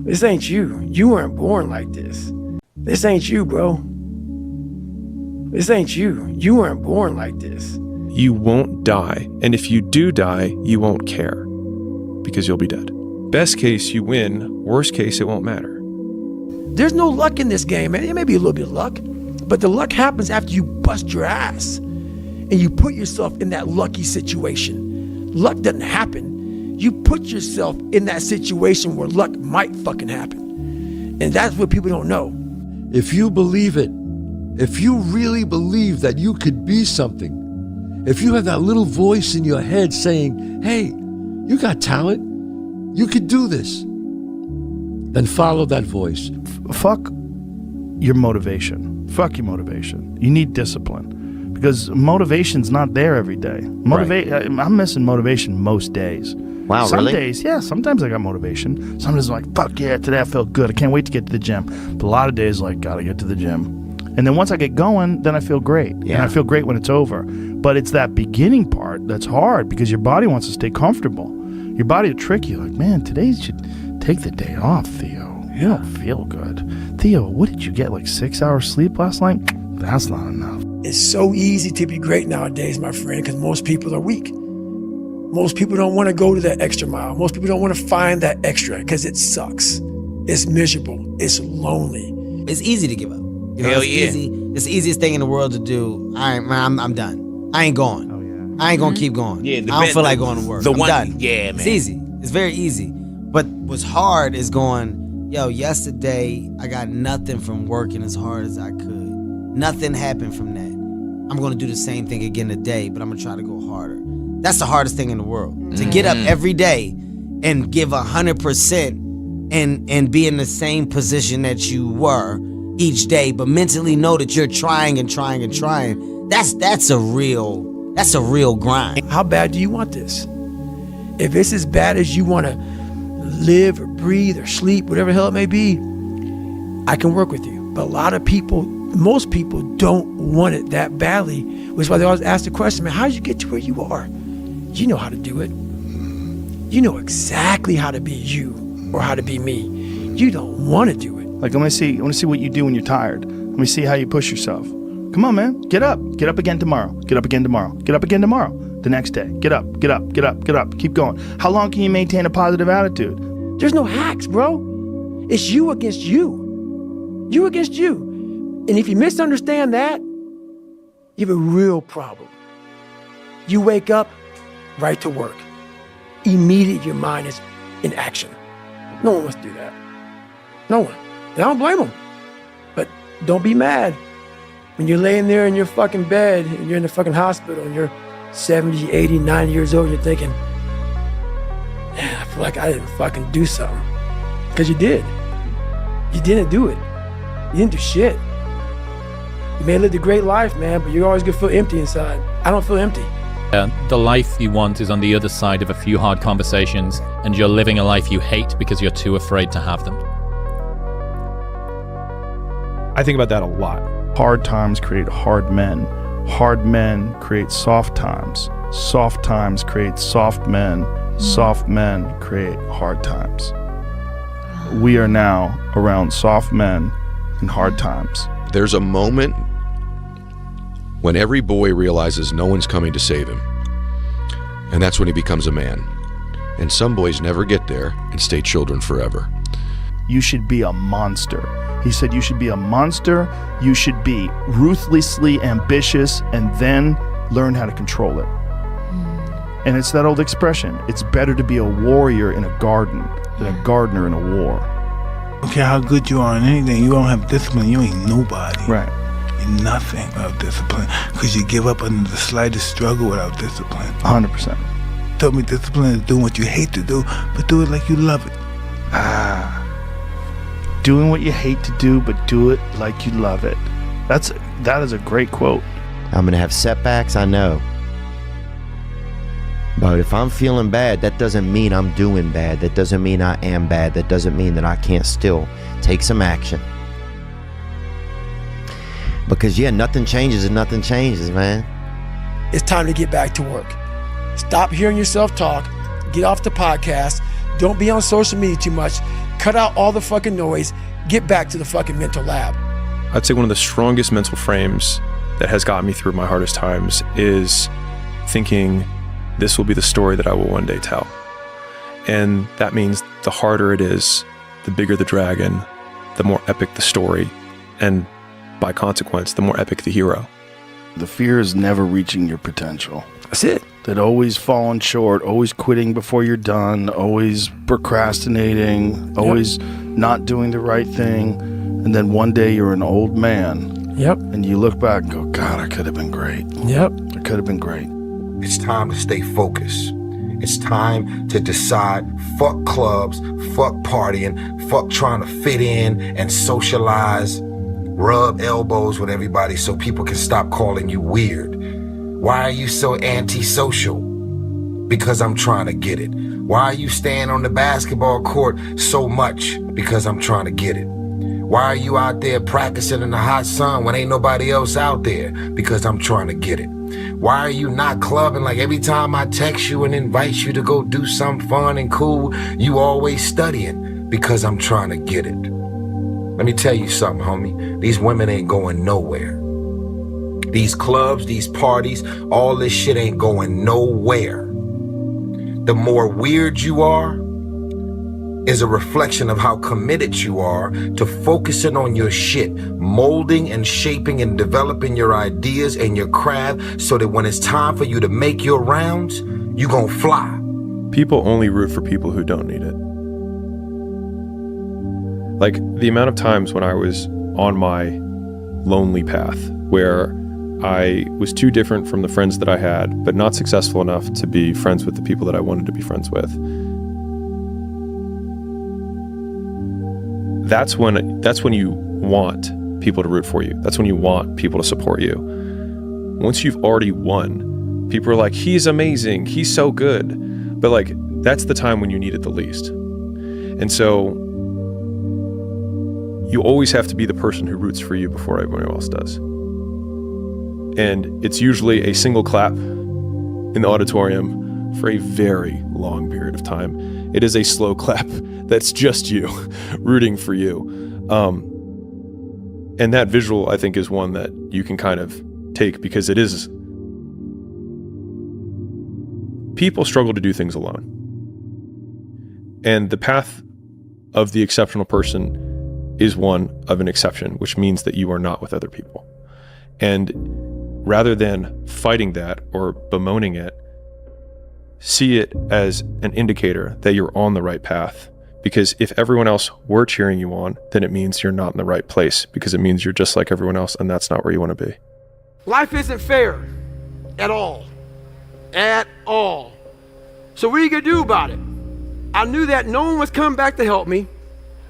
This ain't you. You weren't born like this. This ain't you, bro. This ain't you. You weren't born like this. You won't die, and if you do die, you won't care, because you'll be dead. Best case, you win. Worst case, it won't matter. There's no luck in this game, man. It may be a little bit of luck, but the luck happens after you bust your ass and you put yourself in that lucky situation. Luck doesn't happen. You put yourself in that situation where luck might fucking happen. And that's what people don't know. If you believe it, if you really believe that you could be something, if you have that little voice in your head saying, hey, you got talent, you could do this, then follow that voice. Fuck your motivation. Fuck your motivation. You need discipline, because motivation's not there every day. I'm missing motivation most days. Wow, Some really? days, yeah, sometimes I got motivation. Some days I'm like, fuck yeah, today I felt good. I can't wait to get to the gym. But a lot of days, like, gotta get to the gym. And then once I get going, then I feel great. Yeah. And I feel great when it's over. But it's that beginning part that's hard, because your body wants to stay comfortable. Your body will trick you. Like, man, today you should take the day off, Theo. You don't feel good. Theo, what did you get, like 6 hours sleep last night? That's not enough. It's so easy to be great nowadays, my friend, because most people are weak. Most people don't want to go to that extra mile. Most people don't want to find that extra because it sucks. It's miserable. It's lonely. It's easy to give up. Hell yeah. It's the easiest thing in the world to do. I'm done. I ain't going. Oh, yeah. I ain't gonna keep going. Yeah, I don't feel like going to work. I'm done. Yeah, man. It's easy. It's very easy. But what's hard is going, yo, yesterday I got nothing from working as hard as I could. Nothing happened from that. I'm gonna do the same thing again today, but I'm gonna try to go harder. That's the hardest thing in the world. To get up every day and give 100% and be in the same position that you were each day, but mentally know that you're trying and trying and trying. That's a real grind. How bad do you want this? If it's as bad as you want to live or breathe or sleep, whatever the hell it may be, I can work with you. But a lot of people, most people don't want it that badly, which is why they always ask the question, man, how did you get to where you are? You know how to do it. You know exactly how to be you or how to be me. You don't want to do it. Like, I want to see what you do when you're tired. Let me see how you push yourself. Come on, man. Get up. Get up again tomorrow. Get up again tomorrow. Get up again tomorrow. The next day. Get up. Get up. Get up. Get up. Keep going. How long can you maintain a positive attitude? There's no hacks, bro. It's you against you. You against you. And if you misunderstand that, you have a real problem. You wake up, right to work. Immediately your mind is in action. No one wants to do that. No one. And I don't blame them. But don't be mad. When you're laying there in your fucking bed and you're in the fucking hospital and you're 70, 80, 90 years old and you're thinking, man, I feel like I didn't fucking do something. Because you did. You didn't do it. You didn't do shit. You may have lived a great life, man, but you're always gonna feel empty inside. I don't feel empty. The life you want is on the other side of a few hard conversations, and you're living a life you hate because you're too afraid to have them. I think about that a lot. Hard times create hard men. Hard men create soft times. Soft times create soft men. Soft men create hard times. We are now around soft men and hard times. There's a moment when every boy realizes no one's coming to save him. And that's when he becomes a man. And some boys never get there and stay children forever. You should be a monster. He said you should be a monster, you should be ruthlessly ambitious, and then learn how to control it. And it's that old expression, it's better to be a warrior in a garden than a gardener in a war. Don't care how good you are in anything, you don't have discipline, you ain't nobody. Right. You're nothing without discipline, because you give up under the slightest struggle without discipline. 100%. Told me discipline is doing what you hate to do, but do it like you love it. Doing what you hate to do, but do it like you love it. That is a great quote. I'm gonna have setbacks, I know. But if I'm feeling bad, that doesn't mean I'm doing bad. That doesn't mean I am bad. That doesn't mean that I can't still take some action. Because yeah, nothing changes and nothing changes, man. It's time to get back to work. Stop hearing yourself talk. Get off the podcast. Don't be on social media too much. cut out all the fucking noise, get back to the fucking mental lab. I'd say one of the strongest mental frames that has gotten me through my hardest times is thinking this will be the story that I will one day tell. And that means the harder it is, the bigger the dragon, the more epic the story, and by consequence, the more epic the hero. The fear is never reaching your potential. That's it. That always falling short, always quitting before you're done, always procrastinating, always not doing the right thing. And then one day you're an old man. Yep. And you look back and go, God, I could have been great. Yep. I could have been great. It's time to stay focused. It's time to decide, fuck clubs, fuck partying, fuck trying to fit in and socialize, rub elbows with everybody so people can stop calling you weird. Why are you so antisocial? Because I'm trying to get it. Why are you staying on the basketball court so much? Because I'm trying to get it. Why are you out there practicing in the hot sun when ain't nobody else out there? Because I'm trying to get it. Why are you not clubbing like every time I text you and invite you to go do something fun and cool, you always studying? Because I'm trying to get it. Let me tell you something, homie. These women ain't going nowhere. These clubs, these parties, all this shit ain't going nowhere. The more weird you are is a reflection of how committed you are to focusing on your shit, molding and shaping and developing your ideas and your craft so that when it's time for you to make your rounds, you gonna fly. People only root for people who don't need it. Like the amount of times when I was on my lonely path where I was too different from the friends that I had, but not successful enough to be friends with the people that I wanted to be friends with. That's when you want people to root for you. That's when you want people to support you. Once you've already won, people are like, he's amazing, he's so good. But like, that's the time when you need it the least. And so you always have to be the person who roots for you before everyone else does. And it's usually a single clap in the auditorium for a very long period of time. It is a slow clap that's just you rooting for you. And that visual, I think, is one that you can kind of take because it is. People struggle to do things alone. And the path of the exceptional person is one of an exception, which means that you are not with other people. And rather than fighting that or bemoaning it, see it as an indicator that you're on the right path. Because if everyone else were cheering you on, then it means you're not in the right place, because it means you're just like everyone else, and that's not where you want to be. Life isn't fair at all. At all. So what are you going to do about it? I knew that no one was coming back to help me.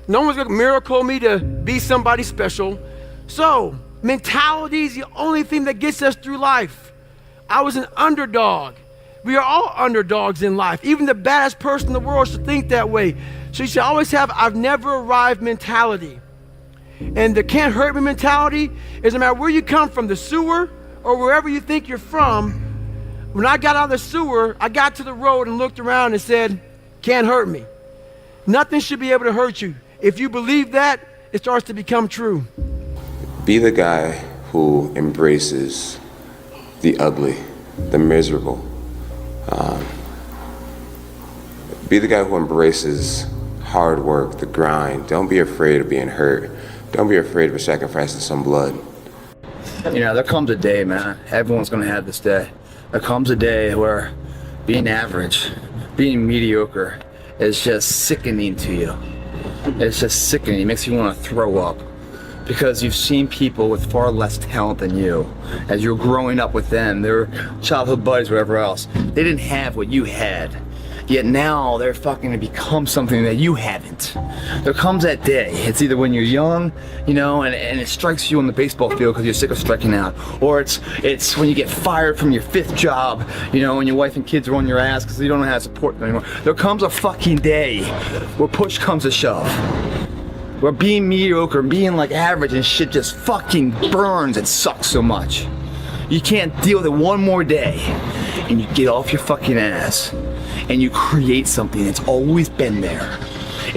No one was going to miracle me to be somebody special. So mentality is the only thing that gets us through life. I was an underdog. We are all underdogs in life. Even the baddest person in the world should think that way. So you should always have I've never arrived mentality. And the can't hurt me mentality is no matter where you come from, the sewer or wherever you think you're from. When I got out of the sewer, I got to the road and looked around and said, can't hurt me. Nothing should be able to hurt you. If you believe that, it starts to become true. Be the guy who embraces the ugly, the miserable. Be the guy who embraces hard work, the grind. Don't be afraid of being hurt. Don't be afraid of sacrificing some blood. You know, there comes a day, man. Everyone's gonna have this day. There comes a day where being average, being mediocre is just sickening to you. It's just sickening. It makes you want to throw up. Because you've seen people with far less talent than you. As you're growing up with them, their childhood buddies, whatever else, they didn't have what you had. Yet now they're fucking to become something that you haven't. There comes that day. It's either when you're young, you know, and it strikes you on the baseball field because you're sick of striking out. Or it's when you get fired from your 5th job, you know, and your wife and kids are on your ass because you don't know how to support them anymore. There comes a fucking day where push comes to shove. Where being mediocre, being like average and shit just fucking burns and sucks so much. You can't deal with it one more day. And you get off your fucking ass and you create something that's always been there.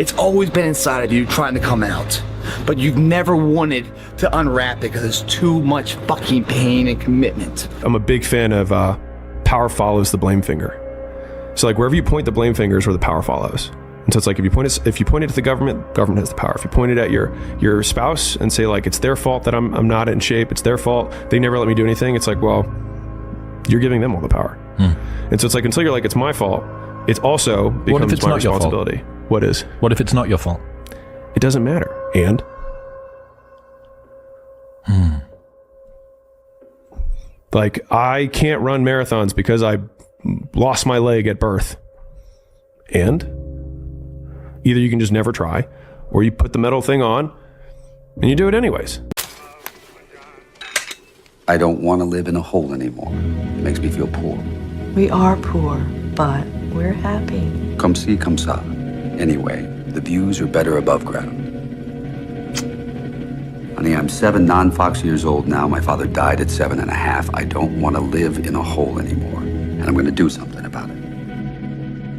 It's always been inside of you trying to come out. But you've never wanted to unwrap it because it's too much fucking pain and commitment. I'm a big fan of power follows the blame finger. So like wherever you point the blame finger is where the power follows. And so it's like if you point it at the government has the power. If you point it at your spouse and say like it's their fault that I'm not in shape, it's their fault, they never let me do anything, it's like, well, you're giving them all the power. And so it's like until you're like it's my fault, it also becomes my responsibility. What is? What if it's not your fault? It doesn't matter. And like I can't run marathons because I lost my leg at birth. And either you can just never try, or you put the metal thing on and you do it anyways. I don't want to live in a hole anymore. It makes me feel poor. We are poor, but we're happy. Come see, come sa. Anyway, the views are better above ground. Honey, I'm 7 non-Fox years old now. My father died at 7.5. I don't want to live in a hole anymore, and I'm going to do something about it.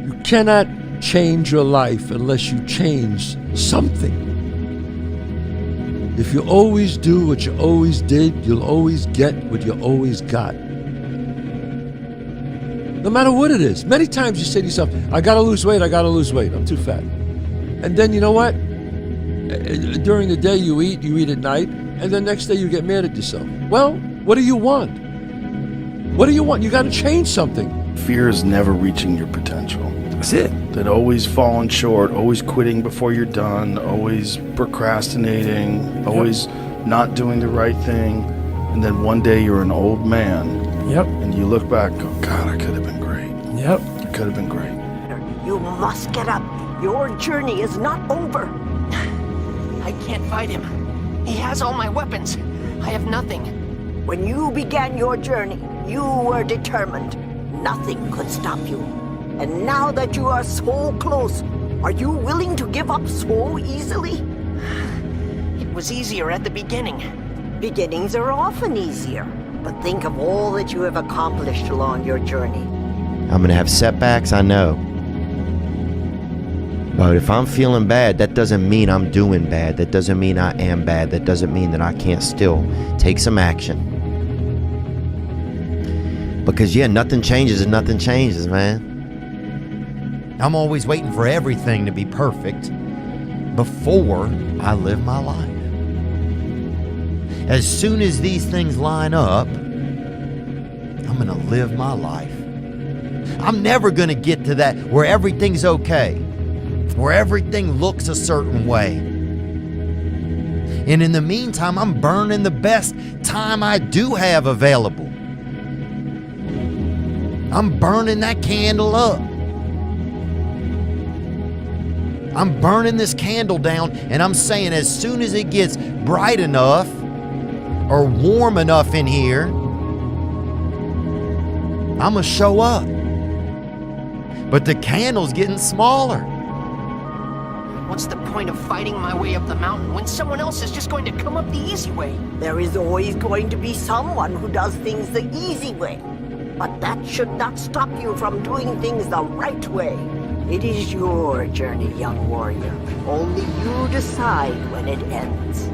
You cannot change your life unless you change something. If you always do what you always did, you'll always get what you always got. No matter what it is. Many times you say to yourself, I gotta lose weight, I'm too fat. And then you know what? During the day you eat at night, and the next day you get mad at yourself. Well, what do you want? What do you want? You gotta change something. Fear is never reaching your potential. That's it. That always falling short, always quitting before you're done, always procrastinating, always not doing the right thing. And then one day you're an old man. Yep. And you look back and go, God, I could have been great. Yep. It could have been great. You must get up. Your journey is not over. I can't fight him. He has all my weapons. I have nothing. When you began your journey, you were determined. Nothing could stop you. And now that you are so close, are you willing to give up so easily? It was easier at the beginning. Beginnings are often easier. But think of all that you have accomplished along your journey. I'm gonna have setbacks, I know. But if I'm feeling bad, that doesn't mean I'm doing bad. That doesn't mean I am bad. That doesn't mean that I can't still take some action. Because yeah, nothing changes and nothing changes, man. I'm always waiting for everything to be perfect before I live my life. As soon as these things line up, I'm gonna live my life. I'm never gonna get to that where everything's okay, where everything looks a certain way. And in the meantime, I'm burning the best time I do have available. I'm burning that candle up. I'm burning this candle down, and I'm saying as soon as it gets bright enough or warm enough in here, I'm gonna show up. But the candle's getting smaller. What's the point of fighting my way up the mountain when someone else is just going to come up the easy way? There is always going to be someone who does things the easy way. But that should not stop you from doing things the right way. It is your journey, young warrior. Only you decide when it ends.